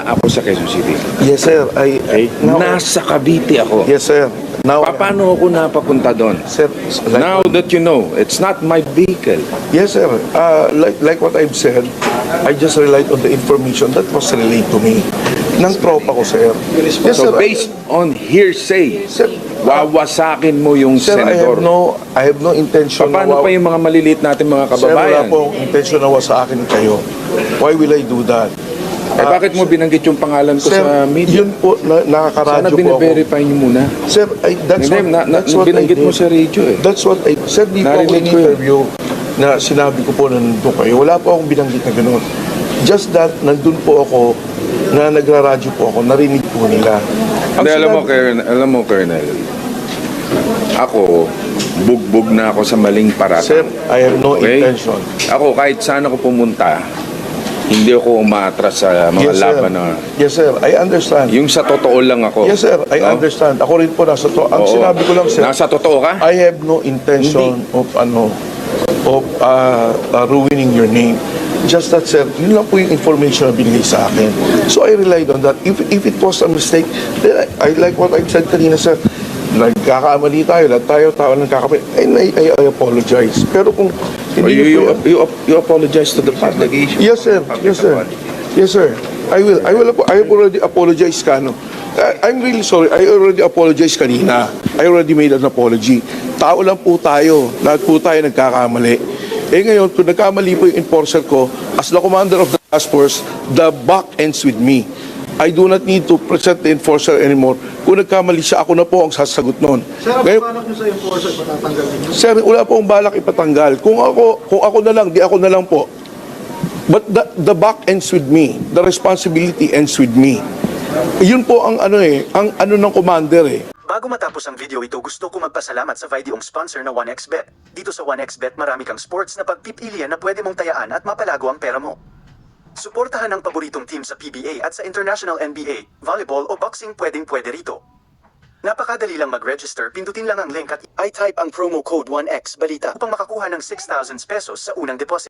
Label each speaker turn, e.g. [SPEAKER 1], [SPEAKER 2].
[SPEAKER 1] Ako sa Quezon City.
[SPEAKER 2] Yes, sir.
[SPEAKER 1] Okay? Nasa Cavite ako.
[SPEAKER 2] Yes, sir. Now,
[SPEAKER 1] Paano ako napapunta doon?
[SPEAKER 2] sir,
[SPEAKER 1] Now that you know, it's not my vehicle.
[SPEAKER 2] yes, sir. Like what I've said, I just relied on the information that was relayed to me ng tropa ko, sir. Yes,
[SPEAKER 1] So
[SPEAKER 2] sir.
[SPEAKER 1] based on hearsay,
[SPEAKER 2] Sir,
[SPEAKER 1] wawasakin mo yung
[SPEAKER 2] sir,
[SPEAKER 1] senador.
[SPEAKER 2] I have no intention
[SPEAKER 1] Paano pa yung mga maliliit natin mga
[SPEAKER 2] Sir, wala
[SPEAKER 1] kababayan?
[SPEAKER 2] po akong intention na sa akin kayo. Why will I do that?
[SPEAKER 1] Bakit mo binanggit yung pangalan ko
[SPEAKER 2] Sir,
[SPEAKER 1] sa media?
[SPEAKER 2] yun po,
[SPEAKER 1] Sana
[SPEAKER 2] nakakaradyo po ako.
[SPEAKER 1] bine-verify niyo muna.
[SPEAKER 2] Sir, that's what I
[SPEAKER 1] binanggit
[SPEAKER 2] did.
[SPEAKER 1] mo sa radio eh.
[SPEAKER 2] That's what I Sir, di po ako
[SPEAKER 1] Narinig ko yun.
[SPEAKER 2] in-interview na sinabi ko po na nandun kayo. Wala po akong binanggit na gano'n. Just that, nandun po ako, na nagraradyo po ako, narinig po nila.
[SPEAKER 1] Hindi, alam mo, Colonel, ako, bugbog na ako sa maling paratang.
[SPEAKER 2] Sir, I have no
[SPEAKER 1] Okay?
[SPEAKER 2] intention.
[SPEAKER 1] Ako, kahit saan ako pumunta, hindi ako umatras sa mga
[SPEAKER 2] Yes, sir.
[SPEAKER 1] laban na...
[SPEAKER 2] Yes, sir. I understand.
[SPEAKER 1] Yung sa totoo lang ako.
[SPEAKER 2] Yes, sir. I
[SPEAKER 1] No?
[SPEAKER 2] understand. Ako rin po nasa to. Ang
[SPEAKER 1] Oo.
[SPEAKER 2] sinabi ko lang, sir,
[SPEAKER 1] Nasa totoo ka?
[SPEAKER 2] I have no intention of ruining your name. Just that, sir, yun lang po yung information na binigay sa akin. So I relied on that. If it was a mistake, then I like what I've said kanina, sir. Nagkakamali tayo, lahat tayo tao nagkakamali. And I apologize. Pero kung hindi niyo po yan-
[SPEAKER 1] You apologize to the public.
[SPEAKER 2] Yes, sir. Yes, sir. Yes, sir. I have already apologized, Kano. I'm really sorry. I already apologized kanina. I already made an apology. Tao lang po tayo. Lahat po tayo nagkakamali. Eh ngayon, kung nagkamali po yung enforcer ko, as the commander of the task force, the buck ends with me. I do not need to present the enforcer anymore. Kung nagkamali siya, ako na po ang sasagot noon.
[SPEAKER 3] Sir, ang
[SPEAKER 2] Ngayon,
[SPEAKER 3] balak nyo sa enforcer, patatanggal ninyo?
[SPEAKER 2] sir, wala po akong balak ipatanggal. Kung ako na lang, di ako na lang po. But the buck ends with me. The responsibility ends with me. Yun po ang ang ng commander eh.
[SPEAKER 4] Bago matapos ang video ito, gusto ko magpasalamat sa Videong sponsor na 1xBet. Dito sa 1xBet, marami kang sports na pagpipilian na pwede mong tayaan at mapalago ang pera mo. Suportahan ang paboritong team sa PBA at sa International NBA, volleyball o boxing pwedeng-pwede rito. Napakadali lang mag-register, pindutin lang ang link at i-type ang promo code 1xbalita upang makakuha ng 6,000 pesos sa unang deposit.